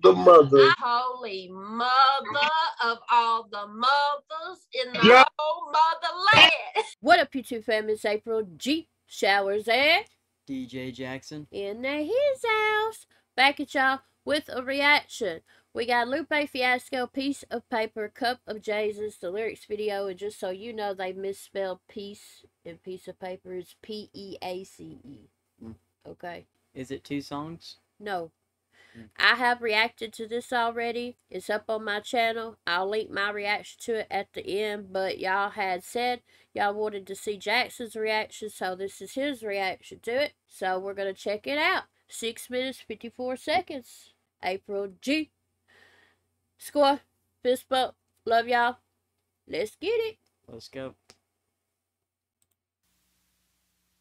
the mother. Holy mother of all the mothers in the whole motherland. What up, YouTube fam? It's April G. Showers and DJ Jackson in his house. Back at y'all with a reaction. We got Lupe Fiasco, Piece of Paper, Cup of Jayzus, the lyrics video, and just so you know, they misspelled piece and piece of paper is P-E-A-C-E. Okay. Is it 2 songs? No. I have reacted to this already. It's up on my channel. I'll link my reaction to it at the end. But y'all had said y'all wanted to see Jackson's reaction. So this is his reaction to it. So we're going to check it out. 6 minutes, 54 seconds. April G. Score. Fist bump. Love y'all. Let's get it. Let's go.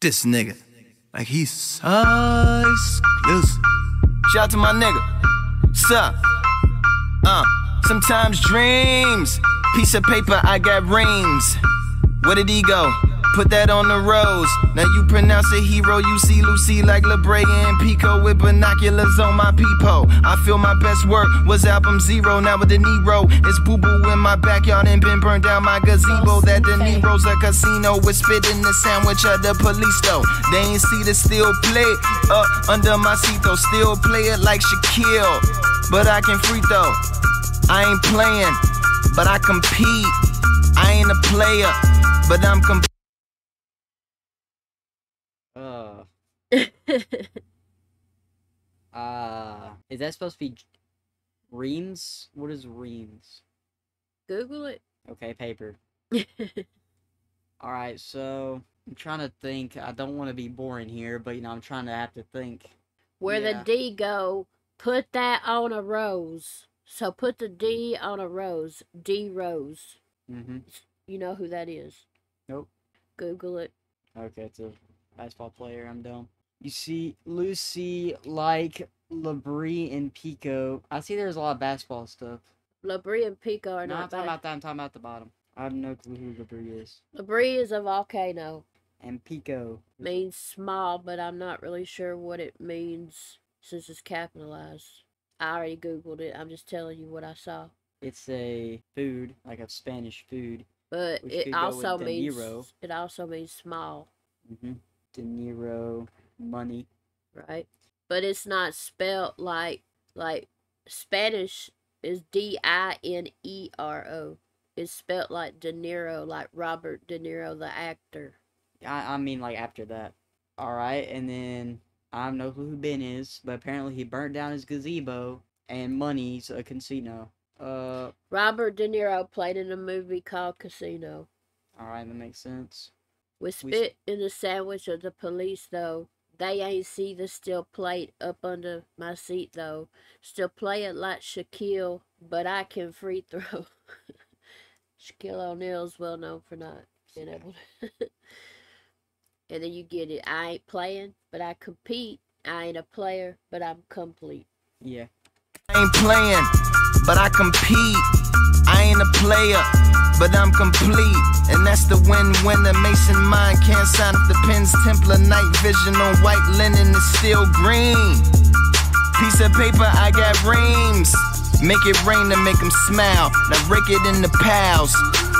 This nigga, like he's so exclusive. Shout out to my nigga. Sup? Sometimes dreams. Piece of paper, I got reams. Where did he go? Put that on the rose. Now you pronounce a hero. You see Lucy like LeBray and Pico with binoculars on my peephole. I feel my best work was album 0. Now with the Nero, it's boo-boo in my backyard and been burned down my gazebo. That De Niro's a casino with spit in the sandwich of the police though. They ain't see the still play under my seat though. Still play it like Shaquille, but I can free throw. I ain't playing, but I compete. I ain't a player, but I'm competing. Is that supposed to be reams? What is reams? Google it. Okay, paper. Alright, so I'm trying to think. I don't want to be boring here, but you know, I'm trying to have to think. Where the D go, put that on a rose. So put the D on a rose. D rose. You know who that is? Nope. Google it. Okay, it's a basketball player. I'm dumb. You see Lucy like LeBray and Pico. I see there's a lot of basketball stuff. LeBray and Pico are no, not I'm talking about that. I'm talking about the bottom. I have no clue who LeBray is. LeBray is a volcano. And Pico means small, but I'm not really sure what it means since it's capitalized. I already Googled it. I'm just telling you what I saw. It's a food, like a Spanish food. But it also means small. De Niro, money. Right. But it's not spelled like Spanish is D-I-N-E-R-O. It's spelled like De Niro, like Robert De Niro, the actor. I mean like after that. Alright, and then I don't know who Ben is, but apparently he burnt down his gazebo and money's a casino. Robert De Niro played in a movie called Casino. Alright, that makes sense. With spit in the sandwich of the police, though. They ain't see the steel plate up under my seat, though. Still play it like Shaquille, but I can free throw. Shaquille O'Neal's well known for not being able to. And then you get it. I ain't playing, but I compete. I ain't a player, but I'm complete. Yeah. I ain't playing, but I compete. I ain't a player, but I'm complete. And that's the win-win. The Mason mind can't sign up the pen's Templar night vision on white linen is still green. Piece of paper, I got reams. Make it rain to make them smile. Now rake it in the piles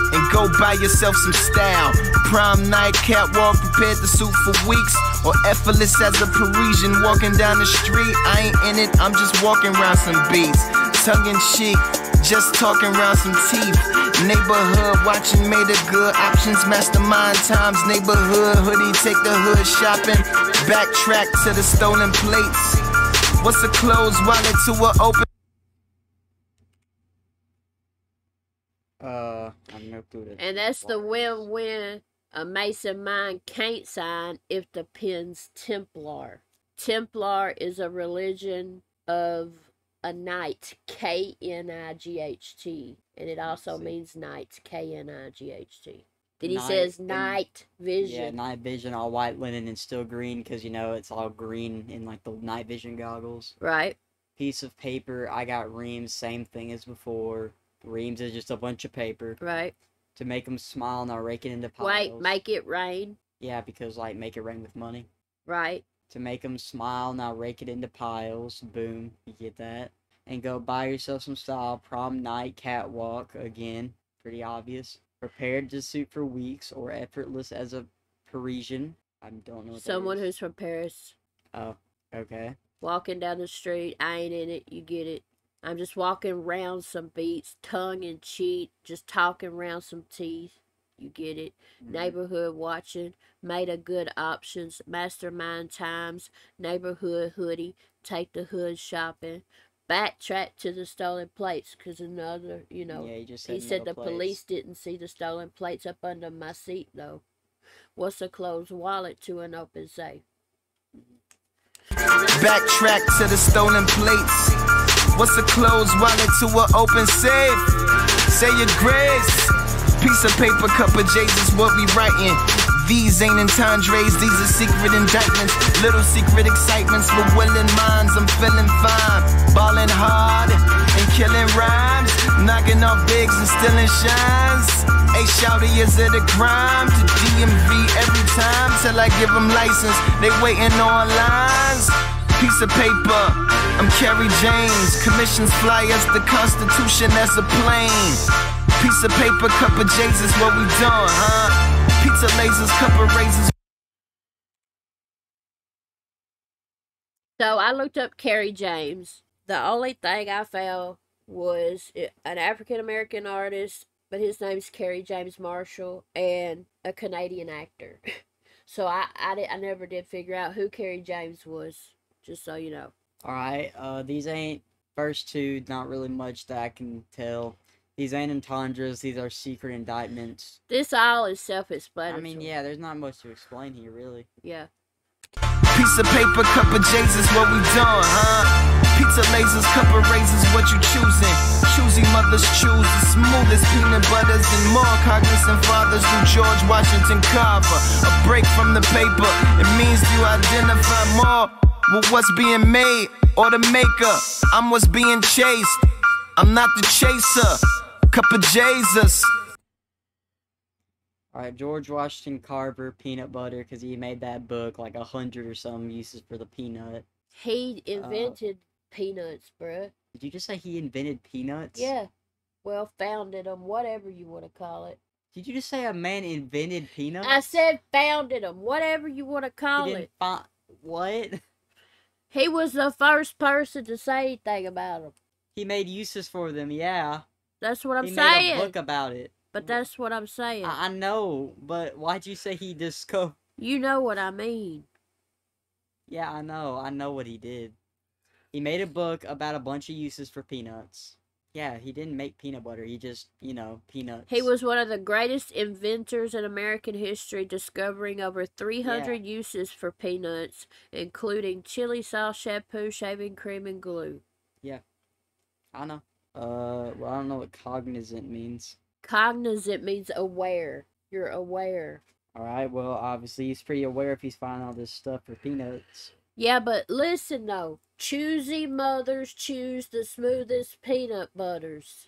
and go buy yourself some style. Prom night, catwalk, prepared to suit for weeks. Or effortless as a Parisian walking down the street. I ain't in it, I'm just walking around some beats. Tongue in cheek, just talking around some teeth. Neighborhood watching made a good options. Mastermind times, neighborhood hoodie, take the hood shopping. Backtrack to the stolen plates. What's a closed wallet to a open? I'm no clue. And that's the win-win a Mason mind can't sign if the pen's Templar. Templar is a religion of a knight, K-N-I-G-H-T. And it also means knight, K-N-I-G-H-T. Then he says night vision. Yeah, night vision, all white linen and still green because, you know, it's all green in, like, the night vision goggles. Right. Piece of paper, I got reams, same thing as before. Reams is just a bunch of paper. Right. To make them smile, now rake it into piles. Wait, make it rain. Yeah, because, like, make it rain with money. Right. To make them smile, now rake it into piles. Boom, you get that. and go buy yourself some style. Prom night catwalk, again, pretty obvious. Prepared to suit for weeks or effortless as a Parisian. I don't know what Someone that is. who's from Paris. Oh, okay. Walking down the street, I ain't in it, you get it. I'm just walking around some beats, tongue and cheek, just talking around some teeth. You get it. Neighborhood watching, made a good options, mastermind times, neighborhood hoodie, take the hood shopping, backtrack to the stolen plates, because another, Yeah, he just said he said the another police didn't see the stolen plates up under my seat, though. What's a closed wallet to an open safe? Backtrack to the stolen plates. What's a closed wallet to an open safe? Say your grace. Piece of paper, cup of Jayzus, what we writing. These ain't entendres, these are secret indictments. Little secret excitements for willing minds. I'm feeling fine, balling hard and killing rhymes, knocking off bigs and stealing shines. Hey, shouty, is it a crime to DMV every time till I give them license? They waiting on lines. Piece of paper, I'm Kerry James. Commissions fly as the Constitution as a plane. Piece of paper, cup of Jayzus, what we doing, huh? Pizza lasers, cup of razors. So I looked up Kerry James. The only thing I found was an African American artist, but his name's Kerry James Marshall, and a Canadian actor. So I never did figure out who Kerry James was, just so you know. Alright, these ain't first two, not really much that I can tell. These ain't entendres, these are secret indictments. This all is self-explanatory. I mean, yeah, there's not much to explain here, really. Yeah. Piece of paper, cup of Jayzus, what we doing, huh? Pizza lasers, cup of razors, what you choosing? Choosy mothers choose the smoothest peanut butters and more cognizant fathers do George Washington Carver. A break from the paper, it means you identify more with what's being made or the maker. I'm what's being chased, I'm not the chaser. Cup of Jayzus. Alright, George Washington Carver, peanut butter, because he made that book, like 100 or some uses for the peanut. He invented peanuts, bruh. Did you just say he invented peanuts? Yeah. Well, founded them, whatever you want to call it. Did you just say a man invented peanuts? I said founded them, whatever you want to call He it. didn't what? He was the first person to say anything about them. He made uses for them, yeah. That's what I'm he saying. He made a book about it. But that's what I'm saying. I know, but why'd you say he discovered? You know what I mean. Yeah, I know what he did. He made a book about a bunch of uses for peanuts. Yeah, he didn't make peanut butter. He just, peanuts. He was one of the greatest inventors in American history, discovering over 300 uses for peanuts, including chili sauce, shampoo, shaving cream, and glue. Yeah, I know. Well, I don't know what cognizant means. Cognizant means aware. You're aware. Alright, well, obviously he's pretty aware if he's finding all this stuff for peanuts. Yeah, but listen though. Choosy mothers choose the smoothest peanut butters.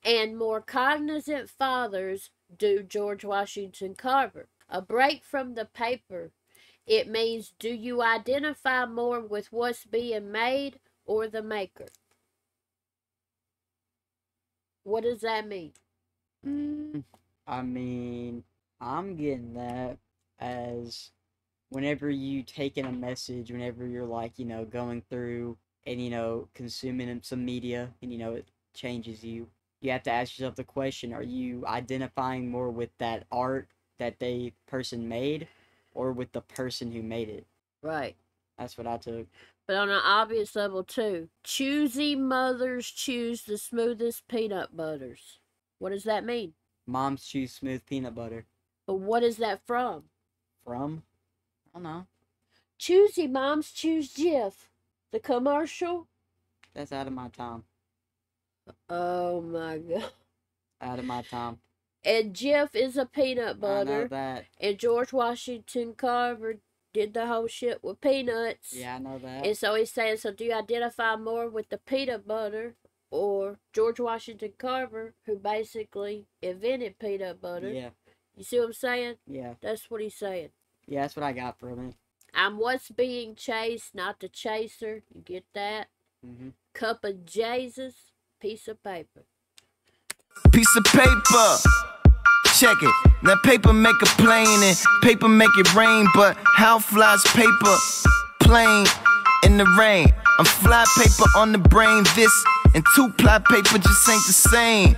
And more cognizant fathers do George Washington Carver. A break from the paper. It means, do you identify more with what's being made or the maker? What does that mean? I mean, I'm getting that as whenever you take in a message, whenever you're like, going through and, consuming some media and, it changes you, you have to ask yourself the question, are you identifying more with that art that the person made or with the person who made it? Right. That's what I took. But on an obvious level, too. Choosy mothers choose the smoothest peanut butters. What does that mean? Moms choose smooth peanut butter. But what is that from? From? I don't know. Choosy moms choose Jif. The commercial? That's out of my time. Oh my god. Out of my time. And Jif is a peanut butter. I know that. And George Washington Carver did the whole shit with peanuts. Yeah, I know that. And so he's saying, so do you identify more with the peanut butter or George Washington Carver, who basically invented peanut butter? Yeah. You see what I'm saying? Yeah. That's what he's saying. Yeah, that's what I got from it. I'm what's being chased, not the chaser. You get that? Cup of Jayzus, piece of paper. Piece of paper. Check it. Now paper make a plane and paper make it rain, but how flies paper plane in the rain? I'm fly paper on the brain. This and 2-ply paper just ain't the same.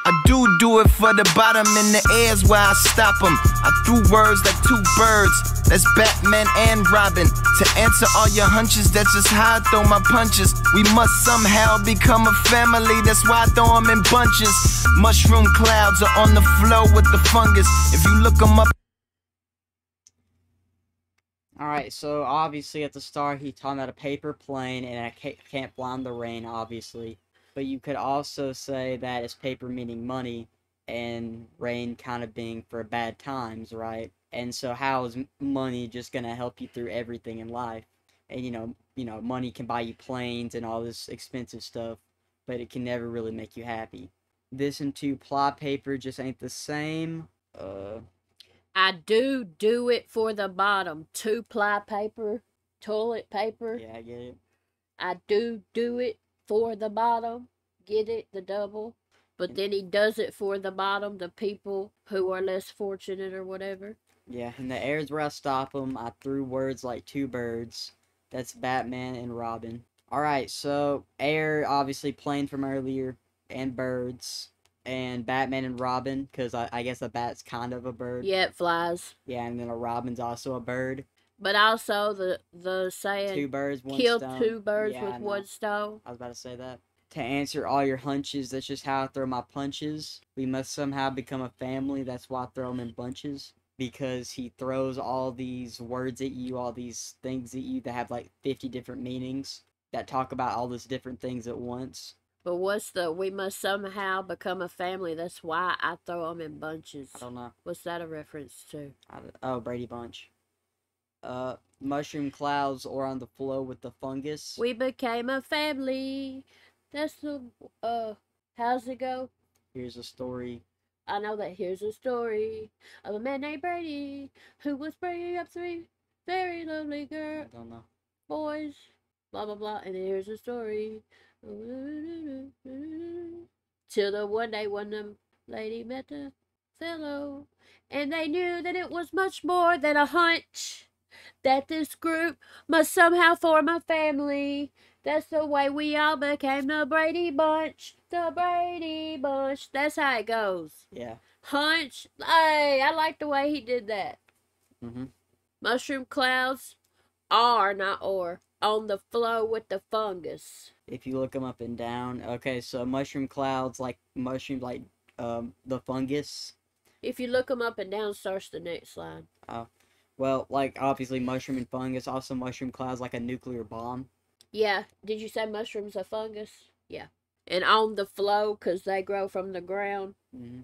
I do it for the bottom in the airs where I stop them. I threw words like 2 birds. That's Batman and Robin. To answer all your hunches, that's just how I throw my punches. We must somehow become a family, that's why I throw them in bunches. Mushroom clouds are on the flow with the fungus. If you look them up. Alright, so obviously at the start he talking about a paper plane and I can't blind the rain, obviously. But you could also say that it's paper meaning money and rain kind of being for bad times, right? And so how is money just gonna help you through everything in life? And you know, money can buy you planes and all this expensive stuff, but it can never really make you happy. This and 2-ply paper just ain't the same. I do it for the bottom. 2-ply paper, toilet paper. Yeah, I get it. I do it for the bottom. Get it, the double. But then he does it for the bottom, the people who are less fortunate or whatever. Yeah, in the airs where I stop them, I threw words like 2 birds. That's Batman and Robin. Alright, so air, obviously plane from earlier, and birds, and Batman and Robin, because I guess a bat's kind of a bird. Yeah, it flies. Yeah, and then a robin's also a bird. But also the saying, 2 birds, 1 kill stone. 2 birds Yeah, with 1 stone. I was about to say that. To answer all your hunches, that's just how I throw my punches. We must somehow become a family, that's why I throw them in bunches. Because he throws all these words at you, all these things at you that have like 50 different meanings, that talk about all these different things at once. But what's the, we must somehow become a family, that's why I throw them in bunches? I don't know. What's that a reference to? Oh, Brady Bunch. Mushroom clouds or on the flow with the fungus. We became a family. That's the, how's it go? Here's a story. I know that here's a story of a man named Brady who was bringing up 3 very lovely I don't know. boys, blah blah blah, and here's a story. Till the one day when the lady met the fellow, and they knew that it was much more than a hunch, that this group must somehow form a family. That's the way we all became the Brady Bunch. The Brady Bunch. That's how it goes. Yeah. Hunch. Hey, I like the way he did that. Mhm. Mushroom clouds are, not or, on the flow with the fungus. If you look them up and down. Okay, so mushroom clouds, like mushrooms, like the fungus. If you look them up and down, starts the next line. Oh. Well, like, obviously mushroom and fungus. Also mushroom clouds like a nuclear bomb. Yeah. Did you say mushrooms are fungus? Yeah. And on the flow, because they grow from the ground. Mm-hmm.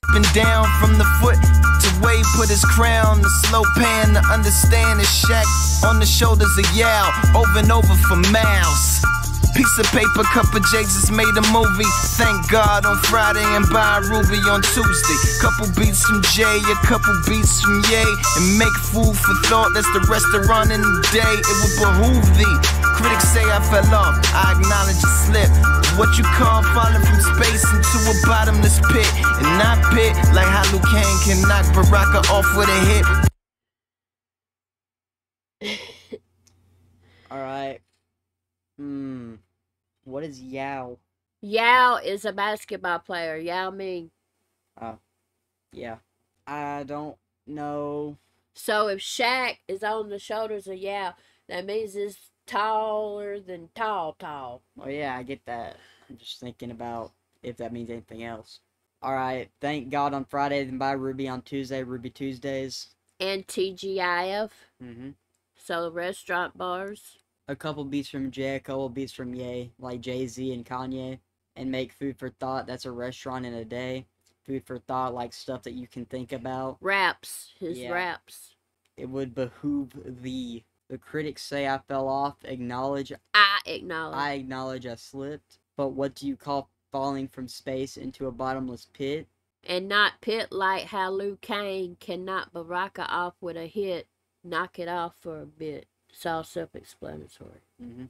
Up and down from the foot to where he put his crown. The slow pan to understand his shack on the shoulders of Yao. Over and over for miles. Piece of paper, cup of Jayzus made a movie. Thank God on Friday and buy Ruby on Tuesday. Couple beats from Jay, a couple beats from Ye. And make food for thought, that's the restaurant in the day. It would behoove thee. Critics say I fell off, I acknowledge a slip. What you call falling from space into a bottomless pit. And not pit like how Liu Kang can knock Baraka off with a hit. Alright. What is Yao? Yao is a basketball player. Yao Ming. Oh. Yeah. I don't know. So if Shaq is on the shoulders of Yao, that means it's taller than tall. Oh yeah, I get that. I'm just thinking about if that means anything else. Alright, thank God on Friday, then buy Ruby on Tuesday, Ruby Tuesdays. And TGIF. Mm-hmm. So restaurant bars. A couple beats from Jay, a couple beats from Ye, like Jay-Z and Kanye. And make food for thought, that's a restaurant in a day. Food for thought, like stuff that you can think about. Raps. His raps. It would behoove thee. The critics say I fell off. Acknowledge. I acknowledge I slipped. But what do you call falling from space into a bottomless pit? And not pit like how Liu Kang can knock Baraka off with a hit. Knock it off for a bit. It's all self-explanatory. Mm-hmm.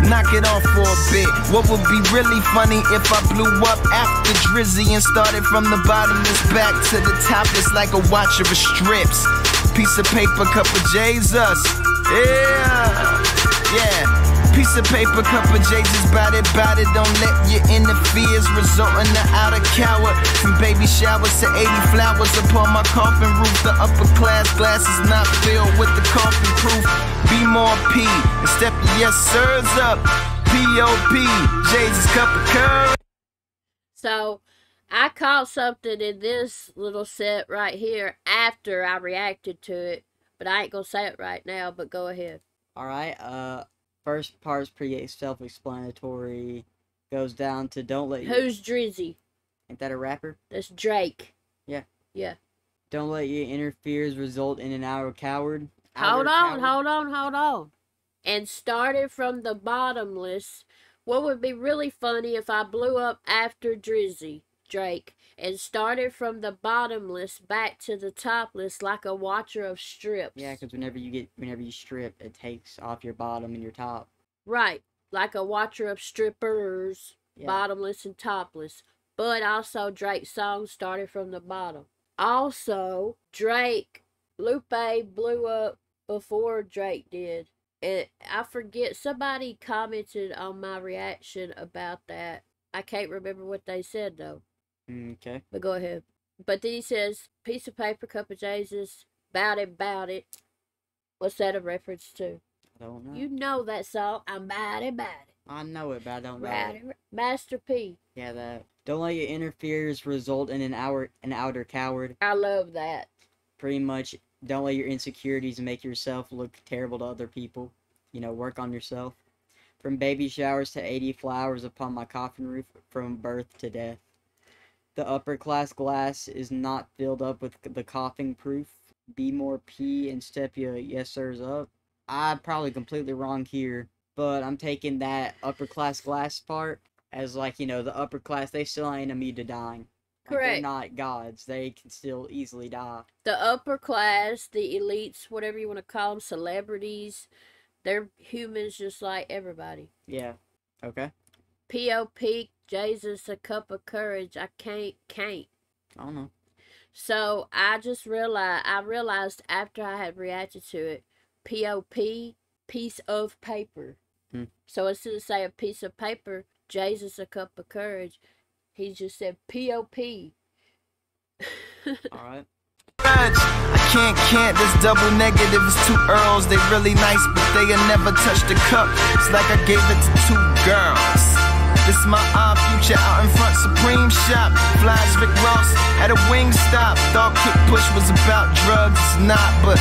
Knock it off for a bit. What would be really funny if I blew up after Drizzy and started from the bottomless back to the top? It's like a watch of a strips. Piece of paper, cup of Jayzus. Yeah. Piece of paper, cup of Jayzus, bout it. Don't let your inner fears result in the outer coward. From baby showers to 80 flowers upon my coffin roof. The upper class glass is not filled with the coffin proof. Be more P and step your yes sirs up. P.O.P. Jayzus, cup of courage. So, I caught something in this little set right here after I reacted to it. But I ain't gonna say it right now, but go ahead. Alright, first part's pretty self-explanatory. Goes down to don't let your... Who's Drizzy? Ain't that a rapper? That's Drake. Yeah. Yeah. Don't let your inner fears result in an outer coward. Hold on. And started from the bottomless. What would be really funny if I blew up after Drizzy, Drake, and started from the bottomless back to the topless like a watcher of strips. Yeah, because whenever you strip, it takes off your bottom and your top. Right, like a watcher of strippers, Yeah. bottomless and topless. But also Drake's song started from the bottom. Also, Lupe blew up before Drake did. And I forget, somebody commented on my reaction about that. I can't remember what they said though. Okay. But go ahead. But then he says, piece of paper, cup of Jayzus, bout it. What's that a reference to? I don't know. You know that song. I'm bout it. I know it, but I don't know it. Master P. Yeah, that. Don't let your inner fears result in an outer coward. I love that. Pretty much, don't let your insecurities make yourself look terrible to other people. You know, work on yourself. From baby showers to 80 flowers upon my coffin roof, from birth to death. The upper class glass is not filled up with the coughing proof. Be more P and step your yes sirs up. I'm probably completely wrong here, but I'm taking that upper class glass part as like, you know, the upper class, they still ain't immune to dying. Like, Correct. they're not gods. They can still easily die. The upper class, the elites, whatever you want to call them, celebrities, they're humans just like everybody. Yeah. Okay. P.O.P. Jayzus, a cup of courage. I can't. I don't know. So I realized after I had reacted to it, P.O.P. piece of paper. So instead of say a piece of paper, Jayzus, a cup of courage, he just said P.O.P. Alright. I can't, this double negative is two Earls. They really nice, but they'll never touch the cup. It's like I gave it to two girls. This my odd future out in front, Supreme Shop. Flies Rick Ross at a wing stop. Thought Kick Push was about drugs, it's not, but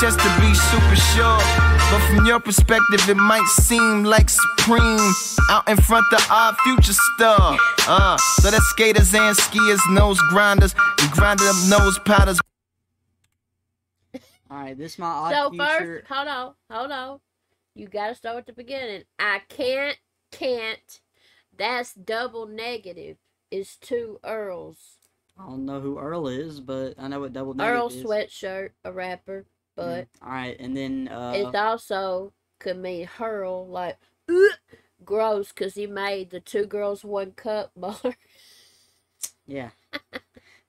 just to be super sure. But from your perspective, it might seem like Supreme out in front the odd future store. So that's skaters and skiers, nose grinders, and grinded up nose powders. Alright, this my odd So future. first, hold on. You gotta start at the beginning. I can't. That's double negative. It's two Earls. I don't know who Earl is, but I know what double negative Earl is. Sweatshirt, a rapper, but Alright, and then it also could mean hurl, like gross, because he made the two girls one cup bar. yeah.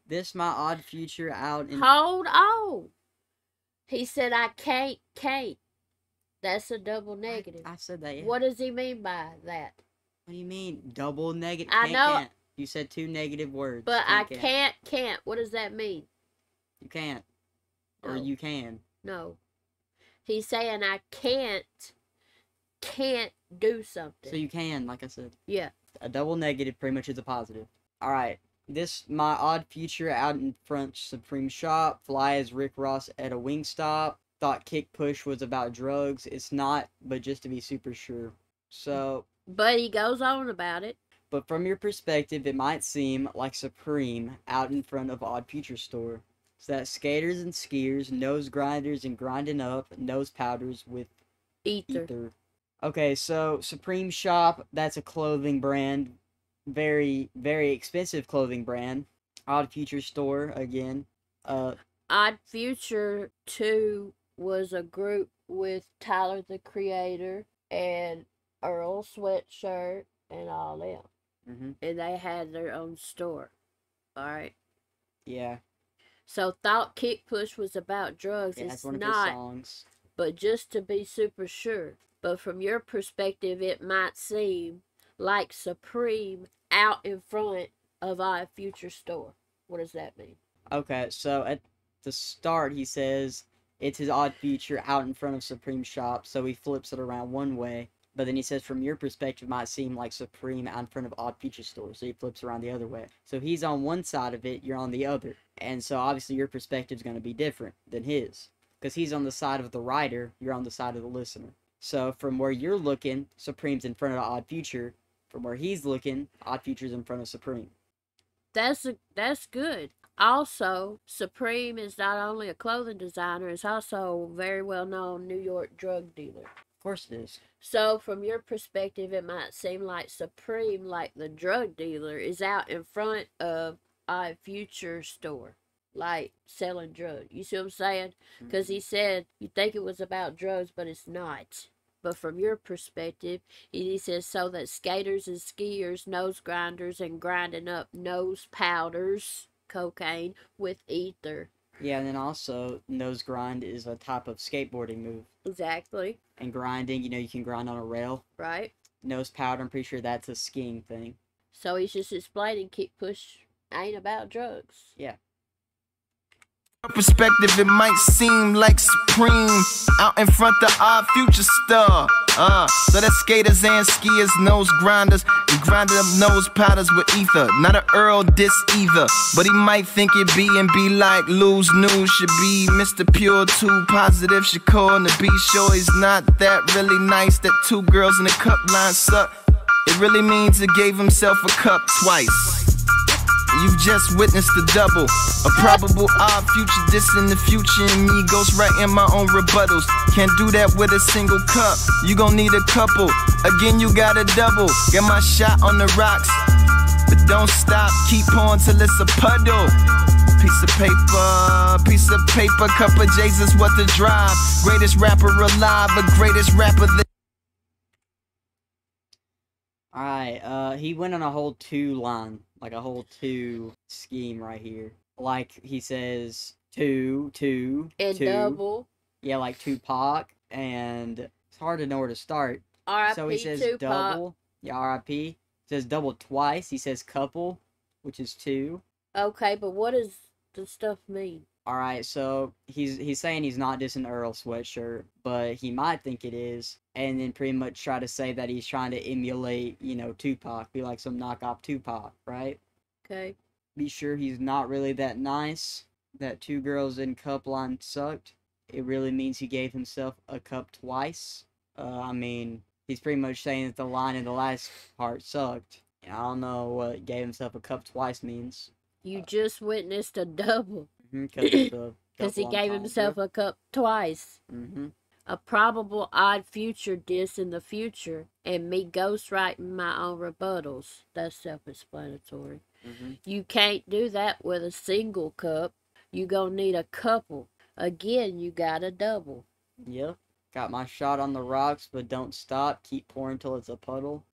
This my odd future out in Hold on. He said I can't. That's a double negative. I said that, yeah. What does he mean by that? What do you mean? Double negative? I know. Can't. You said two negative words. But I can't. What does that mean? You can't. Or No. you can. No. He's saying I can't do something. So you can, like I said. Yeah. A double negative pretty much is a positive. Alright. This my odd future out in front Supreme Shop. Fly as Rick Ross at a Wingstop. Thought Kick Push was about drugs. It's not, but just to be super sure. So... But he goes on about it. But from your perspective, it might seem like Supreme out in front of Odd Future Store. So that's skaters and skiers, nose grinders and grinding up, nose powders with ether. Okay, so Supreme Shop, that's a clothing brand. Very, very expensive clothing brand. Odd Future Store, again. Odd Future 2 was a group with Tyler the Creator and Earl sweatshirt, and all them. Mm-hmm. And they had their own store. Alright? Yeah. So Thought Kick Push was about drugs. Yeah, It's that's one of his not, songs. but just to be super sure. But from your perspective, it might seem like Supreme out in front of our future store. What does that mean? Okay, so at the start he says it's his Odd Future out in front of Supreme shop, so he flips it around one way. But then he says from your perspective it might seem like Supreme out in front of Odd Future store, so he flips around the other way. So he's on one side of it, you're on the other. And so obviously your perspective is going to be different than his. Because he's on the side of the writer, you're on the side of the listener. So from where you're looking, Supreme's in front of Odd Future. From where he's looking, Odd Future's in front of Supreme. That's good. Also, Supreme is not only a clothing designer, it's also a very well-known New York drug dealer. Of course it is. So, from your perspective, it might seem like Supreme, like the drug dealer, is out in front of a future store, like selling drugs. You see what I'm saying? Because he said you think it was about drugs, but it's not. But from your perspective, he says so that skaters and skiers, nose grinders, and grinding up nose powders, cocaine, with ether. Yeah, and then also, nose grind is a type of skateboarding move. Exactly. And grinding, you can grind on a rail. Right. Nose powder, I'm pretty sure that's a skiing thing. So he's just explaining Kick Push ain't about drugs. Yeah. Perspective, it might seem like Supreme out in front of our future star. So that's skaters and skiers, nose grinders, and grinding up nose powders with ether. Not a Earl diss either, but he might think it be and be like lose news should be Mr. Pure, too positive, should call and to be sure he's not that really nice. That two girls in a cup line suck. It really means he gave himself a cup twice. You've just witnessed the double. A probable odd future diss in the future, and me ghost writing my own rebuttals. Can't do that with a single cup. You gon' need a couple. Again, you got a double. Get my shot on the rocks, but don't stop. Keep on till it's a puddle. Piece of paper, cup of Jayzus, what the drive. Greatest rapper alive, but greatest rapper that. Alright, he went on a whole two line, like a whole two scheme right here. Like, he says, two, and two. double. Yeah, like Tupac, and it's hard to know where to start. R.I.P. So he says Tupac. double. Yeah, R.I.P. Says double twice. He says couple, which is two. Okay, but what does the stuff mean? Alright, so he's saying he's not dissing Earl Sweatshirt, but he might think it is, and then pretty much try to say that he's trying to emulate, Tupac, be like some knockoff Tupac, right? Okay. Be sure he's not really that nice, that two girls in cup line sucked. It really means he gave himself a cup twice. He's pretty much saying that the line in the last part sucked. And I don't know what gave himself a cup twice means. You just witnessed a double. Because he gave himself a cup twice. Mm-hmm. A probable odd future diss in the future, and me ghostwriting my own rebuttals. That's self-explanatory. Mm-hmm. You can't do that with a single cup. You gonna need a couple. Again, you got a double. Yep. Got my shot on the rocks, but don't stop. Keep pouring till it's a puddle.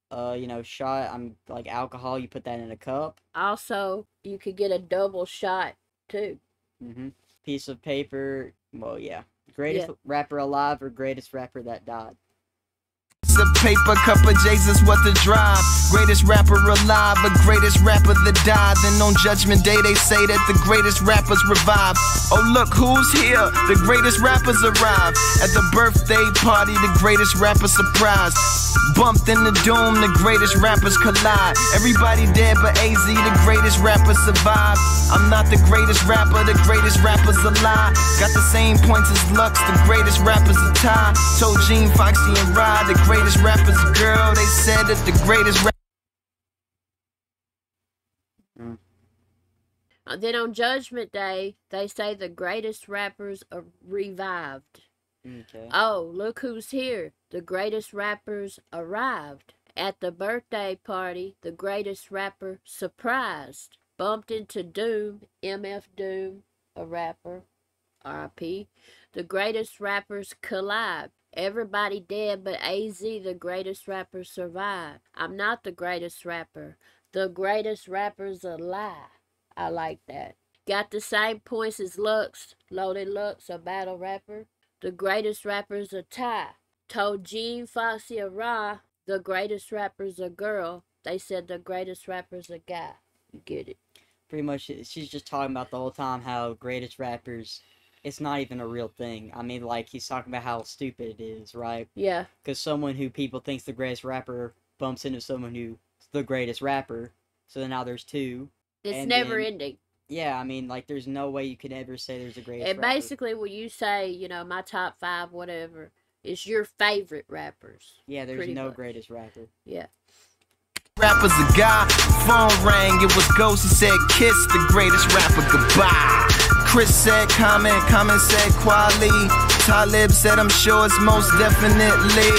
Shot, I'm like alcohol, you put that in a cup. Also, you could get a double shot, too. Mm-hmm. Piece of paper, well, yeah. Greatest rapper alive or greatest rapper that died? Piece of paper, cup of Jayzus, what the drive. Greatest rapper alive, but greatest rapper that died. Then on Judgment Day they say that the greatest rappers revive. Oh look who's here, the greatest rappers arrive. At the birthday party, the greatest rapper surprised. Bumped in the doom, the greatest rappers collide. Everybody dead but AZ, the greatest rapper survive. I'm not the greatest rapper, the greatest rappers alive. Got the same points as Lux, the greatest rappers are tied. Told Gene, Foxy and Rod, the greatest rappers a girl. They said that the greatest Then on Judgment Day, they say the greatest rappers are revived. Okay. Oh, look who's here. The greatest rappers arrived. At the birthday party, the greatest rapper surprised. Bumped into Doom, MF Doom, a rapper, R.I.P. The greatest rappers collide. Everybody dead but AZ, the greatest rapper, survived. I'm not the greatest rapper. The greatest rapper's a lie. I like that. Got the same points as Lux, Loaded Lux, a battle rapper. The greatest rapper's a tie. Told Gene, Foxy, or Ra, the greatest rapper's a girl. They said the greatest rapper's a guy. You get it. Pretty much, she's just talking about the whole time how greatest rappers, it's not even a real thing. I mean, like, he's talking about how stupid it is, right? Yeah. Because someone who people thinks the greatest rapper bumps into someone who's the greatest rapper, so then now there's two. It's never ending. Yeah, I mean, like, there's no way you could ever say there's a greatest And rapper. basically, when you say, you know, my top 5, whatever, it's your favorite rappers. Yeah, there's no greatest rapper. Yeah. Rapper's a guy, phone rang, it was Ghost, he said kiss the greatest rapper goodbye. Chris said comment said quality. Talib said I'm sure it's most definitely.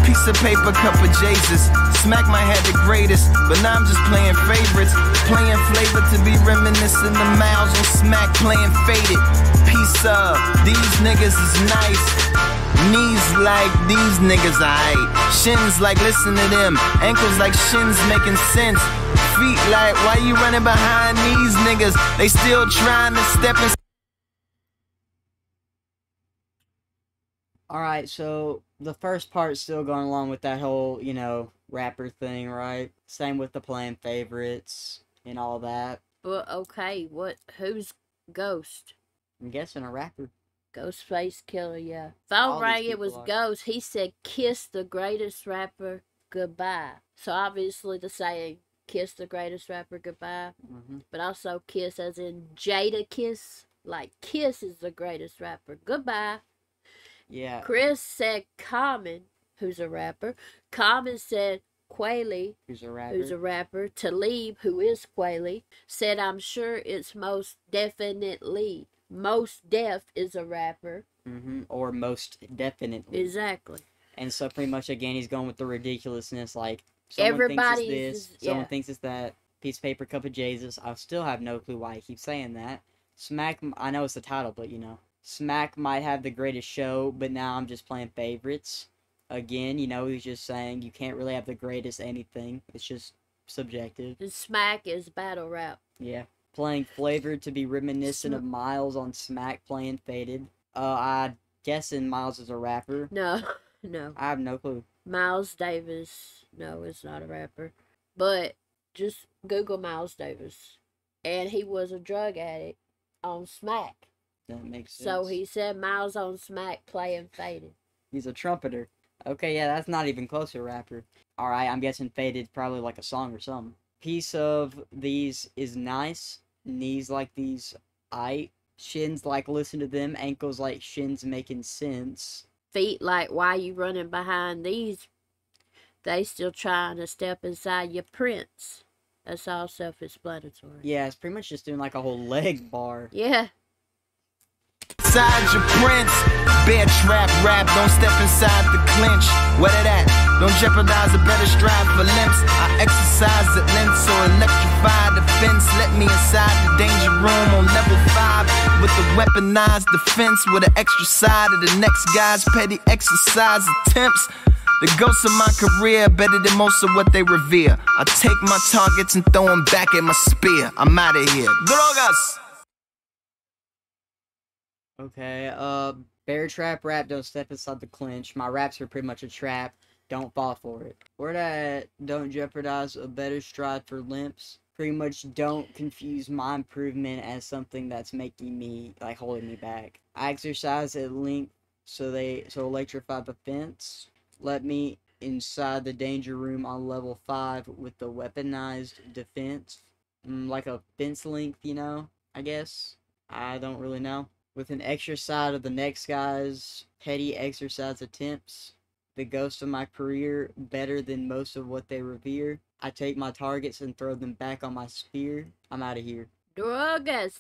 Piece of paper, cup of Jayzus. Smack my head the greatest, but now I'm just playing favorites. Playing flavor to be reminiscing the miles on smack, playing faded. Piece of, these niggas is nice. Knees like these niggas, aight. Shins like listen to them. Ankles like shins making sense. Feet like why you running behind these niggas? They still trying to step in. Alright, so the first part's still going along with that whole, you know, rapper thing, right? Same with the playing favorites and all that. But okay, who's Ghost? I'm guessing a rapper. Ghostface Killer, yeah. Phone rang, it was Ghost. He said, kiss the greatest rapper goodbye. So obviously the saying, kiss the greatest rapper goodbye. But also kiss as in Jada Kiss. Like, Kiss is the greatest rapper. Goodbye. Yeah. Chris said Common, who's a rapper. Common said Quayle, who's a rapper. Talib, who is Quayle, said I'm sure it's most definitely. Most Def is a rapper. Or most definitely. Exactly. And so pretty much again he's going with the ridiculousness, like everybody thinks it's this, someone thinks it's that. Piece of paper, cup of Jayzus. I still have no clue why he keeps saying that. Smack, I know it's the title, but you know. Smack might have the greatest show, but now I'm just playing favorites. Again, you know, he's just saying you can't really have the greatest anything. It's just subjective. And Smack is battle rap. Yeah. Playing flavor to be reminiscent of Miles on Smack playing Faded. I guessing Miles is a rapper. No, no. I have no clue. Miles Davis. No, it's not a rapper. But just Google Miles Davis. And he was a drug addict on Smack. That makes sense. So he said Miles on Smack playing Faded. He's a trumpeter. Okay, yeah, that's not even close to a rapper. Alright, I'm guessing Faded probably like a song or something. Piece of these is nice. Knees like these, aight. Shins like listen to them. Ankles like shins making sense. Feet like why you running behind these? They still trying to step inside your prints. That's all self-explanatory. Yeah, it's pretty much just doing like a whole leg bar. Yeah. Inside your prints, bear trap rap, don't step inside the clinch. What it at? Don't jeopardize a better stride for limps. I exercise at length, so electrify the fence. Let me inside the danger room on level 5 with the weaponized defense, with an extra side of the next guy's petty exercise attempts. The ghosts of my career better than most of what they revere. I take my targets and throw them back at my spear. I'm out of here. Drogas! Okay, bear trap rap, don't step inside the clinch. My raps are pretty much a trap. Don't fall for it. Word at don't jeopardize a better stride for limps. Pretty much don't confuse my improvement as something that's making me, like, holding me back. I exercise at length, so electrify the fence. Let me inside the danger room on level 5 with the weaponized defense. Like a fence length, you know, I guess. I don't really know. With an extra side of the next guy's petty exercise attempts. The ghost of my career better than most of what they revere. I take my targets and throw them back on my spear. I'm out of here. Drogas.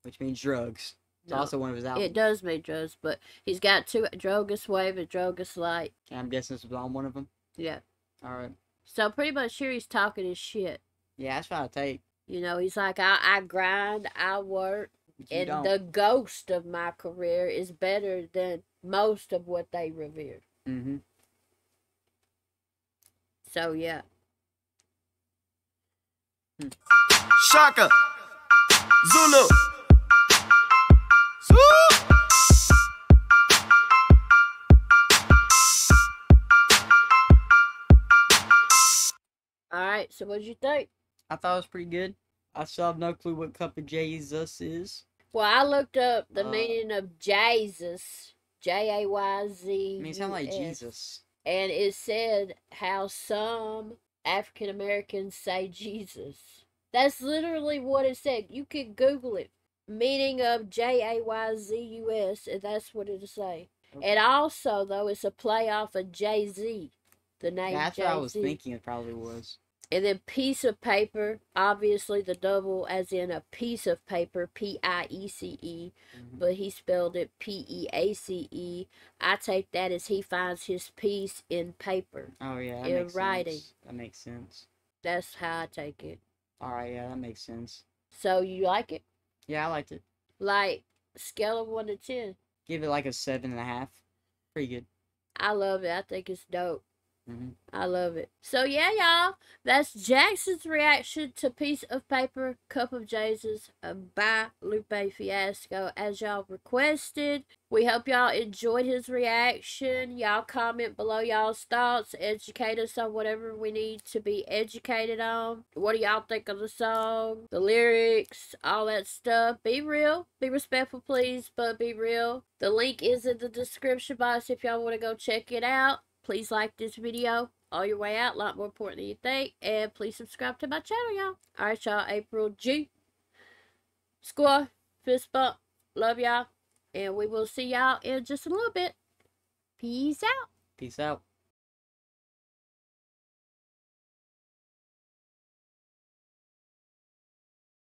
Which means drugs. It's also one of his albums. It does mean drugs, but he's got 2, Drogas Wave and Drogas Light. And I'm guessing this was on one of them? Yeah. Alright. So pretty much here he's talking his shit. Yeah, that's what I take. You know, he's like, I grind, I work, You And don't. the ghost of my career is better than most of what they revered. Mm-hmm. So, yeah. Shaka. Zulu. Swoop. Alright, so what'd you think? I thought it was pretty good. I still have no clue what cup of Jayzus is. Well, I looked up the meaning of Jayzus. Jayz. I mean, it sounds like Jesus. And it said how some African Americans say Jesus. That's literally what it said. You could Google it. Meaning of Jayzus, and that's what it'll say. Okay. And also, though, it's a play off of Jay-Z. The name That's Jay-Z. what I was thinking it probably was. And then piece of paper, obviously the double as in a piece of paper, Piece, but he spelled it Peace. I take that as he finds his peace in paper. Oh yeah, in writing. Sense. That makes sense. That's how I take it. Alright, yeah, that makes sense. So you like it? Yeah, I liked it. Like, scale of 1 to 10. Give it like a 7.5. Pretty good. I love it. I think it's dope. Mm-hmm. I love it. So yeah, y'all, that's Jackson's reaction to Piece of Paper, Cup of Jayzus by Lupe Fiasco, as y'all requested. We hope y'all enjoyed his reaction. Y'all comment below y'all's thoughts. Educate us on whatever we need to be educated on. What do y'all think of the song? The lyrics, all that stuff. Be real. Be respectful, please, but be real. The link is in the description box if y'all want to go check it out. Please like this video all your way out. A lot more important than you think. And please subscribe to my channel, y'all. Alright, y'all. April G. Score. Fist bump. Love y'all. And we will see y'all in just a little bit. Peace out. Peace out.